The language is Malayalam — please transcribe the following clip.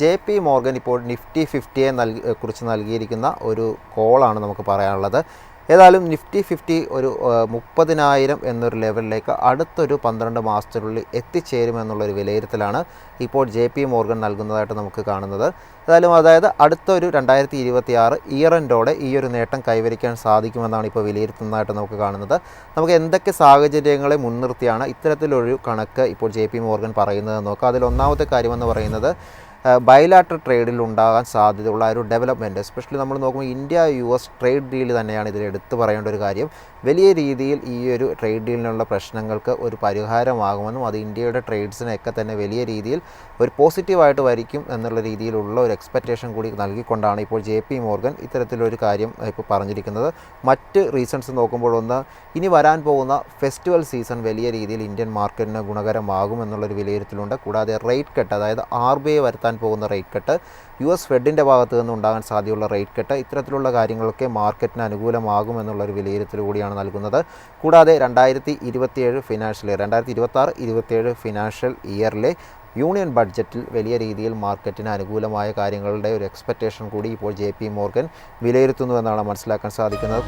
JP മോർഗൻ ഇപ്പോൾ നിഫ്റ്റി 50 കുറിച്ച് നൽകിയിരിക്കുന്ന ഒരു കോളാണ് നമുക്ക് പറയാനുള്ളത്. ഏതായാലും നിഫ്റ്റി 50 ഒരു 30,000 എന്നൊരു ലെവലിലേക്ക് അടുത്തൊരു 12 മാസത്തിനുള്ളിൽ എത്തിച്ചേരുമെന്നുള്ളൊരു വിലയിരുത്തലാണ് ഇപ്പോൾ JP മോർഗൻ നൽകുന്നതായിട്ട് നമുക്ക് കാണുന്നത്. ഏതായാലും അതായത് അടുത്തൊരു 2026 ഇയർ എൻഡോടെ ഈ ഒരു നേട്ടം കൈവരിക്കാൻ സാധിക്കുമെന്നാണ് ഇപ്പോൾ വിലയിരുത്തുന്നതായിട്ട് നമുക്ക് കാണുന്നത്. നമുക്ക് എന്തൊക്കെ സാഹചര്യങ്ങളെ മുൻനിർത്തിയാണ് ഇത്തരത്തിലൊരു കണക്ക് ഇപ്പോൾ JP മോർഗൻ പറയുന്നത് നോക്കാം. അതിലൊന്നാമത്തെ കാര്യമെന്ന് പറയുന്നത് ബൈലാറ്ററൽ ട്രേഡിൽ ഉണ്ടാകാൻ സാധ്യതയുള്ള ഒരു ഡെവലപ്മെൻറ്റ്, എസ്പെഷ്യലി നമ്മൾ നോക്കുമ്പോൾ ഇന്ത്യ US ട്രേഡ് ഡീൽ തന്നെയാണ് ഇതിൽ എടുത്തു പറയേണ്ട ഒരു കാര്യം. വലിയ രീതിയിൽ ഈ ഒരു ട്രേഡ് ഡീലിനുള്ള പ്രശ്നങ്ങൾക്ക് ഒരു പരിഹാരമാകുമെന്നും അത് ഇന്ത്യയുടെ ട്രേഡ്സിനെയൊക്കെ തന്നെ വലിയ രീതിയിൽ ഒരു പോസിറ്റീവായിട്ട് വരിക്കും എന്നുള്ള രീതിയിലുള്ള ഒരു എക്സ്പെക്റ്റേഷൻ കൂടി നൽകിക്കൊണ്ടാണ് ഇപ്പോൾ JP മോർഗൻ ഇത്തരത്തിലൊരു കാര്യം ഇപ്പോൾ പറഞ്ഞിരിക്കുന്നത്. മറ്റ് റീസൺസ് നോക്കുമ്പോഴൊന്ന് ഇനി വരാൻ പോകുന്ന ഫെസ്റ്റിവൽ സീസൺ വലിയ രീതിയിൽ ഇന്ത്യൻ മാർക്കറ്റിന് ഗുണകരമാകും എന്നുള്ളൊരു വിലയിരുത്തലുണ്ട്. കൂടാതെ റേറ്റ് കട്ട്, അതായത് RBI വരുത്താൻ പോകുന്ന റേറ്റ് കട്ട്, US ഫെഡിൻ്റെ ഭാഗത്തു നിന്ന് ഉണ്ടാകാൻ സാധ്യതയുള്ള റേറ്റ് കട്ട്, ഇത്തരത്തിലുള്ള കാര്യങ്ങളൊക്കെ മാർക്കറ്റിന് അനുകൂലമാകും എന്നുള്ളൊരു വിലയിരുത്തൽ കൂടിയാണ് നൽകുന്നത്. കൂടാതെ 2026 ഫിനാൻഷ്യൽ ഇയറിലെ യൂണിയൻ ബഡ്ജറ്റിൽ വലിയ രീതിയിൽ മാർക്കറ്റിന് അനുകൂലമായ കാര്യങ്ങളുടെ ഒരു എക്സ്പെക്റ്റേഷൻ കൂടി ഇപ്പോൾ JP മോർഗൻ വിലയിരുത്തുന്നുവെന്നാണ് മനസ്സിലാക്കാൻ സാധിക്കുന്നത്.